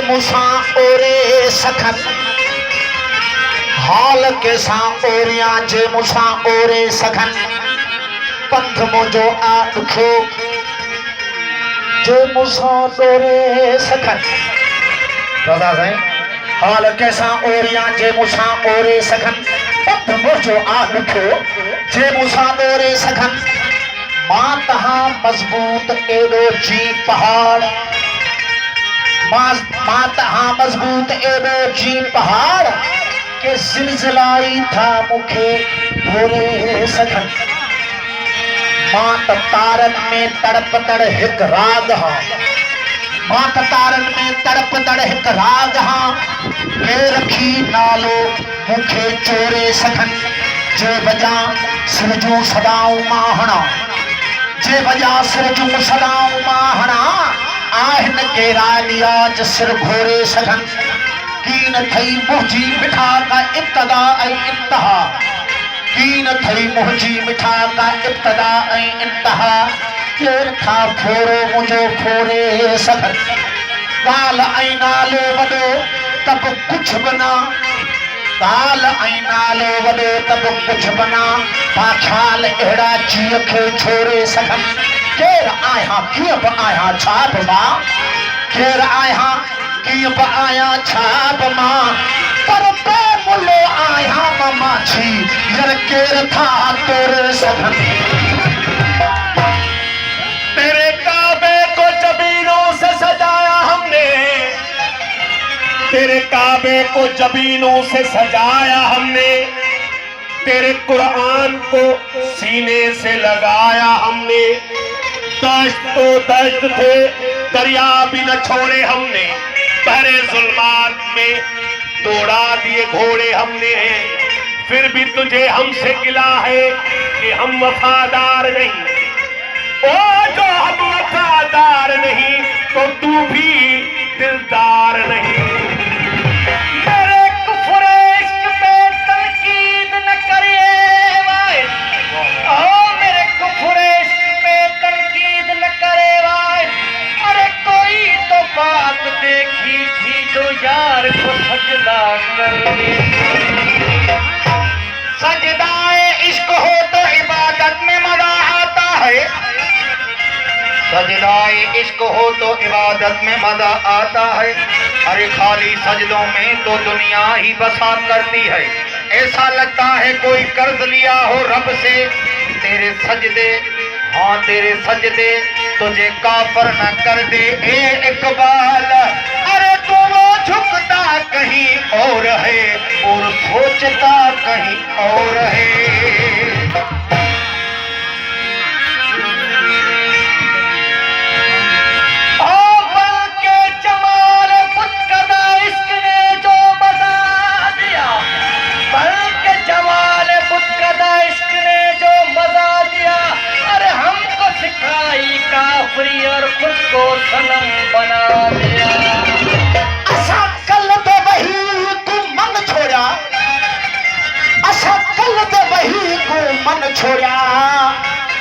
मुसा ओरे सखन हाल के सा ओरिया जे मुसा ओरे सखन पंथ मुझो आखो जे मुसा ओरे सखन राजा साईं हाल के सा ओरिया जे मुसा ओरे सखन पंथ मुझो आखो जे मुसा ओरे सखन मां तहां मजबूत एडो जी पहाड़ मां तहां मजबूत एडो जी पहाड़ के सिलसिलाई था मुखे भोरे सखन मां तारन में तड़प तड़ हिक राग हा मां तारन में तड़प तड़ हिक राग हा के रखी नालो मुखे चोरे सखन जे बजा सिरजू सदाऊं माहणा जे बजा सिरजू सदाऊं माहणा आहन के रानियाज सिर घोरे सघन कीन थई मुंहिंजी मिठा का इब्तदा ऐं इंतहा कीन थई मुंहिंजी मिठा का इब्तदा ऐं इंतहा केर था फोरो मुंहिंजो फोरे सघन गाल ऐं नालो वॾो त बि कुझु बि न गाल ऐं नालो वॾो त बि कुझु बि न पा ख़्याल अहिड़ा जीअ खे छोरे सघन केर आया कीअं बि आया छा बि मां केर आया कीअं बि आया छा बि मां पर बेमुलो आया मां छी यार केर था तोरे सघन तेरे काबे को जबीनों से सजाया हमने तेरे काबे को जबीनों से सजाया हमने तेरे कुरान को सीने से लगाया हमने दश्त तो दश्त थे दरिया भी न छोड़े हमने बहरे जुल्मात में दौड़ा दिए घोड़े हमने फिर भी तुझे हमसे गिला है कि हम वफादार नहीं ओ जो हम वफादार नहीं तो तू भी दिलदार नहीं मेरे कुफ्र इश्क पे तनकीद न करिए वाए ओ मेरे कुफ्र इश्क पे तनकीद न करे वाए अरे कोई तो बात देखी थी जो यार को सजदा करे सजदाए इश्क हो तो इबादत में मजा आता है सजदाए इश्क हो तो इबादत में मजा आता है अरे खाली सजदों में तो दुनिया ही बसा करती है ऐसा लगता है कोई कर्ज लिया हो रब से तेरे सजदे हाँ तेरे सजदे तुझे काफर न कर दे ए इकबाल अरे तू वो झुकता कहीं और है और सोचता कहीं और है काफरी और खुद को सनम बना दिया असा कल तो वही तू मन छोड़ा असा कल तो वही को मन छोड़ा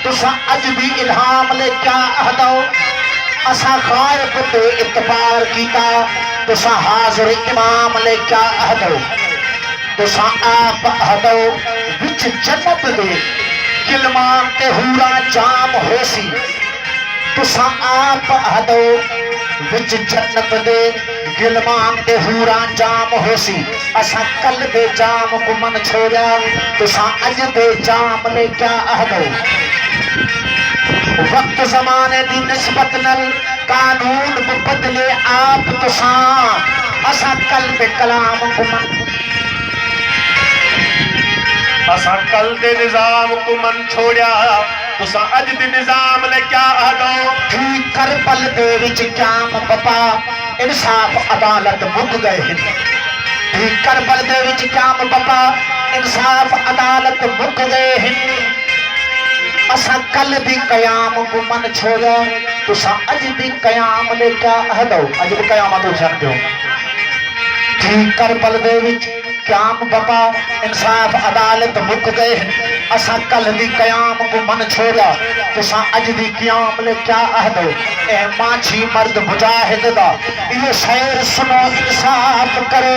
तुसा अज भी इल्हाम ले क्या हदो असा गायब ते इतबार कीता तुसा हाजिर इमाम ले क्या हदो तुसा आप हदो विच जन्नत दे गिलमान ते हूरा जाम होसी तुसा आप हदो विच जन्नत दे गिलमान दे हूरा जाम होसी असा कल दे जाम को मन छोड़ा तुसा अज दे जाम ले क्या हदो वक्त जमाने दी निस्बत नल कानून बदले आप तुसा असा कल दे कलाम को मन असा कल दे निजाम को मन छोड़ा तुसा अज दे निजाम ले क्या हदो ठीक करबल दे विच क्याम पपा इंसाफ अदालत मुक गए हैं ठीक करबल दे विच क्याम पपा इंसाफ अदालत मुक गए हैं असा कल दी कयाम को मन छोड़ा तुसा अज दी कयाम ले क्या हदो अज दी कयामत उछन दो ठीक करबल दे विच क्याम पपा इंसाफ अदालत मुक गए हैं असा कल दी कयाम को मन छोड़ा तुसा अज दी क़याम ले क्या अहदो ए माछी मर्द मुजाहिद दा ये शेर सुनो इंसाफ करो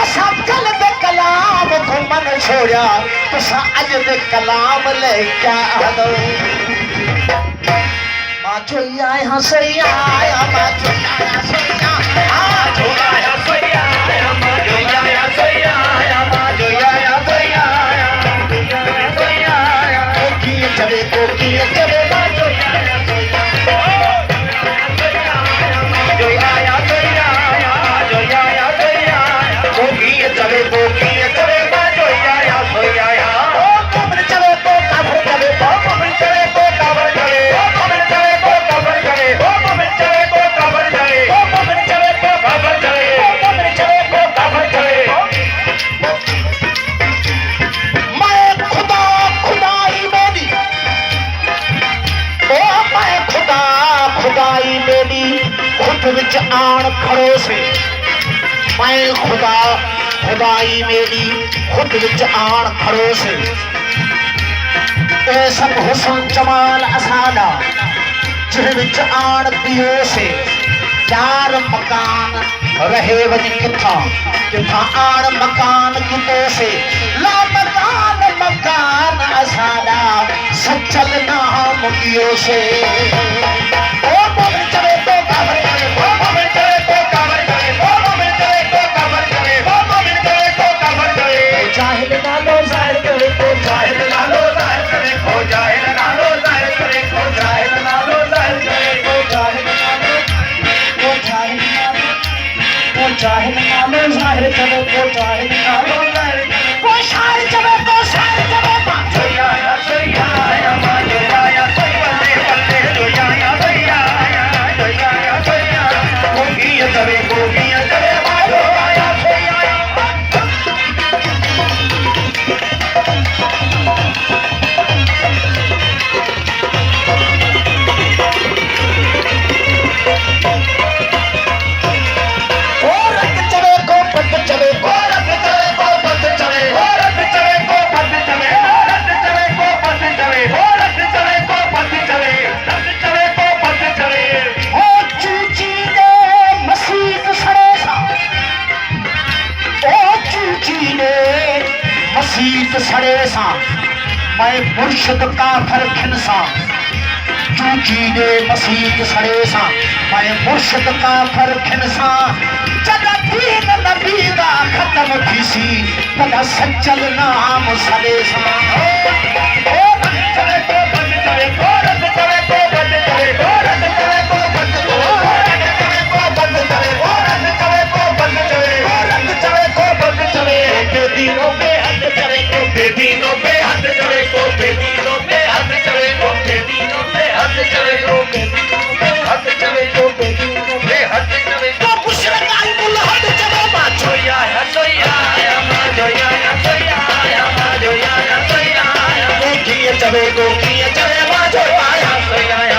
असा कल दे कलाम को मन छोड़ा तुसा अज दे कलाम ले क्या अहदो माचो आया हसैया माचो आया हसैया माचो आया हसैया माचो आया हसैया माचो आया हसैया चले को किए चले बाजो जो आया जो आया को किए चले को किए चले बाजो आया ओ कब्र चले तो कब्र चले ओ कब्र चले तो कब्र चले ओ कब्र चले तो कब्र चले ओ कब्र चले तो कब्र चले ओ कब्र चले तो कब्र चले ओ कब्र चले तो कब्र चले मैं खुदा खुदाई मेरी खुदाई मेरी खुद विच आन खड़ो से मैं खुदा खुदाई मेरी खुद विच आन खड़ो से ए सब हुस्न जमाल असादा जिह विच आन पियो से चार मकान रहे वज किथा किथा आन मकान कितो से ला मकान मकान असादा सचल नाम कियो से जाहिल नालो जाहिर चलो को जाहिल नालो जाहिर को शायर चलो को शायर चलो जो आया सैया मा जो आया सैया बल्ले जो आया सैया जो आया सैया गोगिया चले मा जो आया सैया सड़े सा मैं मुर्शिद काफर खिनसा चूची दे मसीत सड़े सा मैं मुर्शिद काफर खिनसा जगह दीन नबी दा खत्म थीसी तदा सचल नाम सड़े सा ओ चले तो बंद चले तो रद चले तो बंद चले तो रद चले तो बंद चले तो बंद चले तो रद चले तो बंद चले तो रद चले तो बंद चले बेदीनों पे हद चले को बेदीनों पे हद चले को बेदीनों पे हद चले को बेदीनों पे हद चले को बेदीनों पे हद चले को बेदीनों पे हद चले को मुशरक आई मुल हद चले मा जो आया सैया मा जो आया सैया मा जो आया सैया को किए चले मा जो आया सैया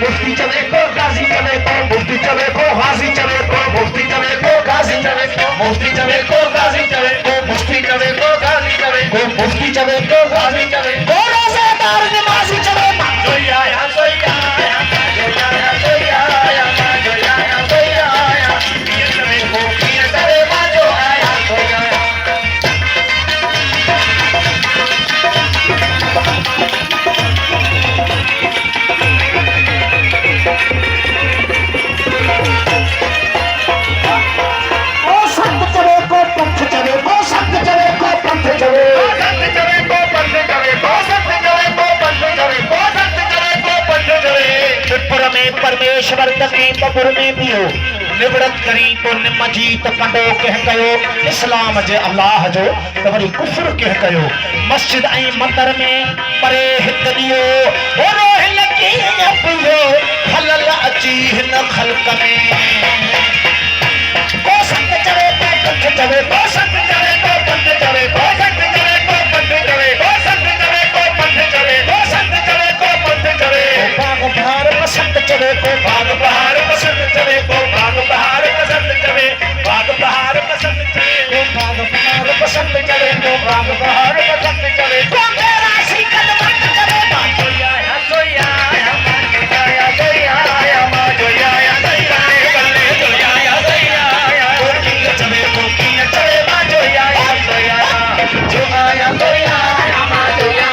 मुफ्ती चले को गाजी चले को मुफ्ती चले को गाजी चले को मुफ्ती चले को गाजी चले को मुफ्ती चले को गाजी चले को मुफ्ती चले को गाजी चले को मुफ्ती चले को गाजी चले को रोज़ेदार नमाज़ी चले जो आया सैया जो आया सैया जो आया सैया ये चले को किए चले मा जो आया सैया परमेश्वर तकी बबुर में पियो निवड़त करी तो निमजीत कंडो कह कयो इस्लाम जे अल्लाह जो तो वरी कुफ्र कह कयो मस्जिद ऐं मंदिर में परे हित दियो ओ रोहिल हलल अची हिन ख़ल्क़ में को संग चवे को पंथ चवे को संग चवे को पंथ चवे को संग चवे को पंथ चवे को संग चवे को पंथ चवे को संग चवे को पंथ चवे बाग बहार पसंद चवे को बाग बहार पसंद चवे को बाग बहार पसंद चवे बाग बहार पसंद चवे को बाग बहार पसंद चवे को बाग बहार पसंद चवे को तेरा सीखत मत चवे जोया जोया जोया जोया जोया जोया बल्ले जोया जोया कोकिया चवे कोकिया चवे मा जोया जोया जो आया जोया मा जोया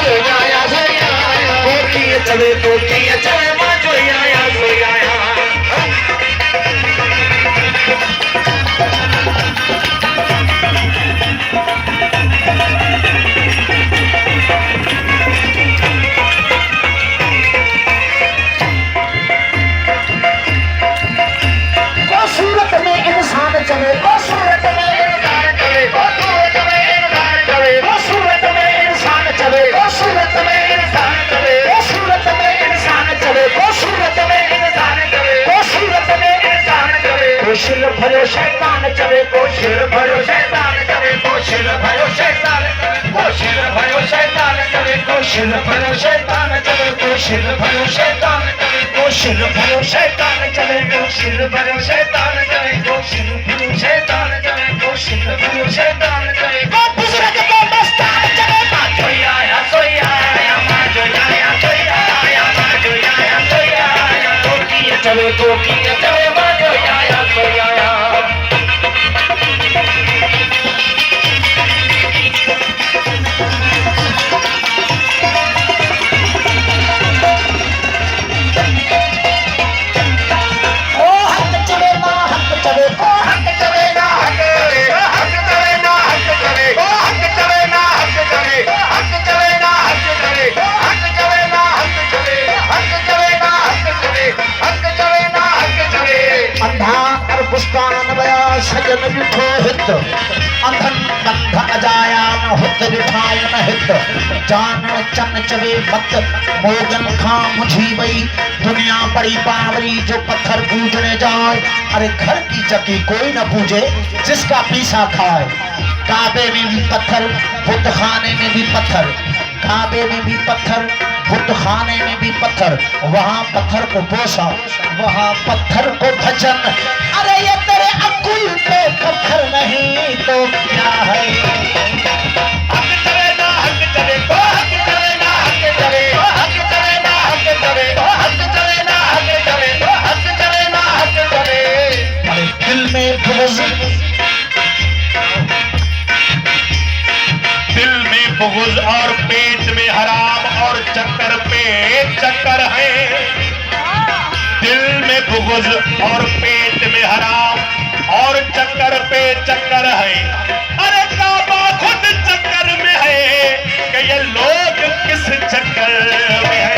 जोया जोया कोकिया चवे कोकिया चवे मा जोया जोया सूरत में इंसान चले वो सूरत में इंसान चले वो सूरत में इंसान चले वो सूरत में इंसान चले वो सूरत में इंसान चले वो सूरत में इंसान चले वो सूरत में इंसान चले वो सूरत में इंसान चले कोशिल भरो शैतान चले कोशिल भरो शैतान चले कोशिल भरो शैतान चले कोशिल भरो शैतान चले कोशिल भरो शैतान चले कोशिल भरो शैतान चले कोशिल भरो शैतान चले कोशिल भरो शैतान चले कोशिल भरो शैतान चले कोशिल भरो शैतान चले को बुजुर्ग को मस्तान चले मा जोया सोया मा जोया सोया मा जोया सोया कोकिया चले मा जोया सोया सजन ॾिठो हित अंधन बंध अजाया न हुत ॾिठाई न हित जान चन चवे मत मोगन खां मुझी वई दुनिया बड़ी बावरी जो पत्थर पूजने जाए अरे घर की चक्की कोई न पूजे जिसका पीसा खाए काबे में भी पत्थर बुत खाने में भी पत्थर काबे में भी पत्थर बुत खाने में भी पत्थर वहाँ पत्थर को बोसा वहाँ पत्थर को भजन अरे ये तेरे अकुल पे पत्थर नहीं तो क्या है हक चले ना हक चले को हक चले ना हक चले को हक चले ना हक चले को हक चले ना हक चले को हक चले ना हक चले अरे दिल में बुग़्ज़ और पेट में हराम और चक्कर पे चक्कर है दिल में बुग़्ज़ और पेट में हराम और चक्कर पे चक्कर है अरे काबा खुद चक्कर में है कि ये लोग किस चक्कर में है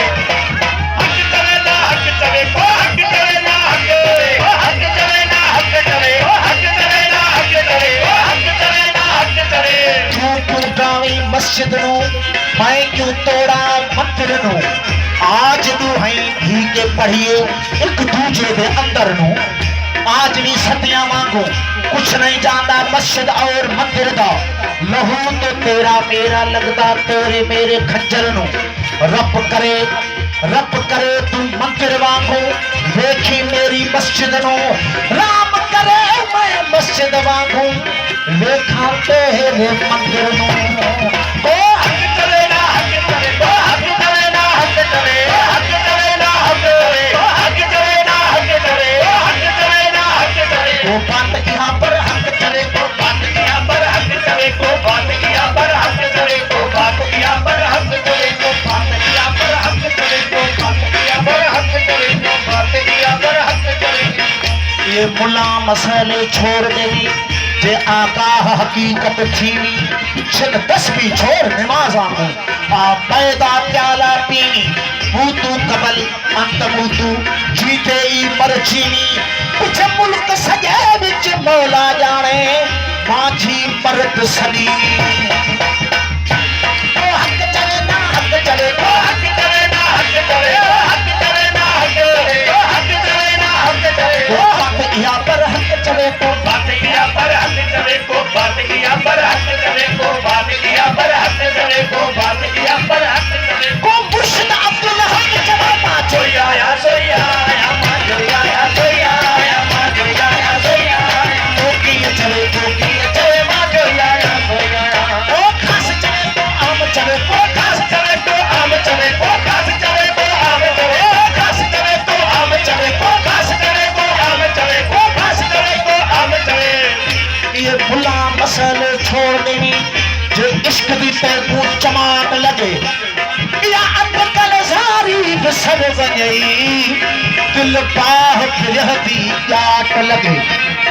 हक चले ना हक चले को हक चले ना हक चले को हक चले ना हक चले को हक चले ना हक चले को हक चले ना हक चले तू गावी मस्जिद नो मैं क्यों तोड़ा मंदिर नो आज तू है ही के पढ़िए एक दूजे दे अंदर नो आज भी सतियां मांगो कुछ नहीं जानता मस्जिद और मंदिर दा लहू तो तेरा मेरा लगदा तेरे मेरे खंजर नो रब करे तू मंदिर वांगो देखी मेरी मस्जिद नो राम करे मैं मस्जिद वांगो देखा तेरे मंदिर नो ओ हक चले ना हक चले ओ हक चले ना हक चले ओ हक चले ना हक चले ओ हक चले ना हक चले ओ हक चले ना हक चले वो बात यहाँ पर हक चले को बात यहाँ पर हक चले को बात यहाँ पर हक चले को बात यहाँ पर हक चले को बात यहाँ पर हक चले को बात यहाँ पर हक चले को बात यहाँ पर हक चले ये मुला मसले छोड़ देवी जे आगाह हकीकत थीवी छिन तस्बी छोड़ नमाज आंगू आ पैदा प्याला पीनी मूतू कबल अंत मूतू जीते ई मर जीनी कुछ मुल्क सजे विच मौला जाने माझी मर्द सनी ओ हक चले ना हक चले ओ हक चले ना इश्क दी तैकू चमाट लगे या अटकल सारी बिसर वञई दिल बाह फिरह दी जाट लगे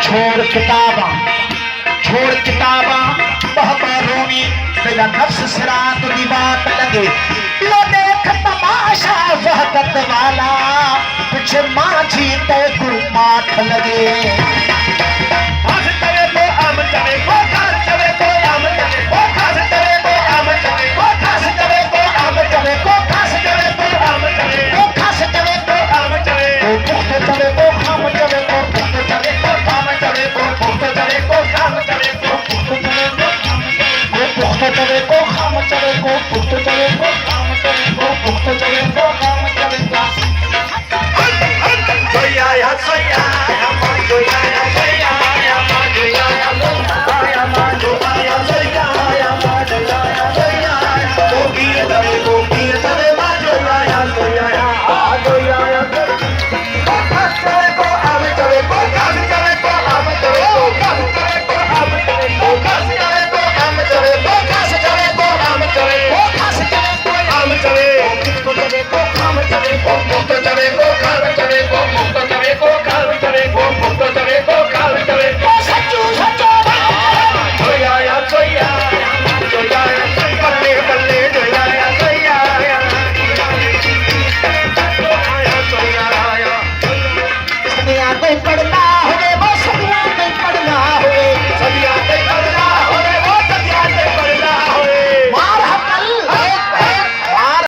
छोड़ किताबा बहबा रोनी तेरा नफ्स सिरात दी बात लगे लो देख तमाशा वहदत वाला पीछे माझी तैकू माठ लगे आस करे तो आम चले को खास चले तो आम चले को खास चले तो आम चले को खास चले तो आम चले को खास चले तो आम चले को खास चले तो आम चले को पुख्त चले को खाम चले को पुख्त चले को काम चले को पुख्त चले को काम चले को पुख्त चले को पुख्त चले को खाम चले को पुख्त चले को खाम चले को पुख्त चले को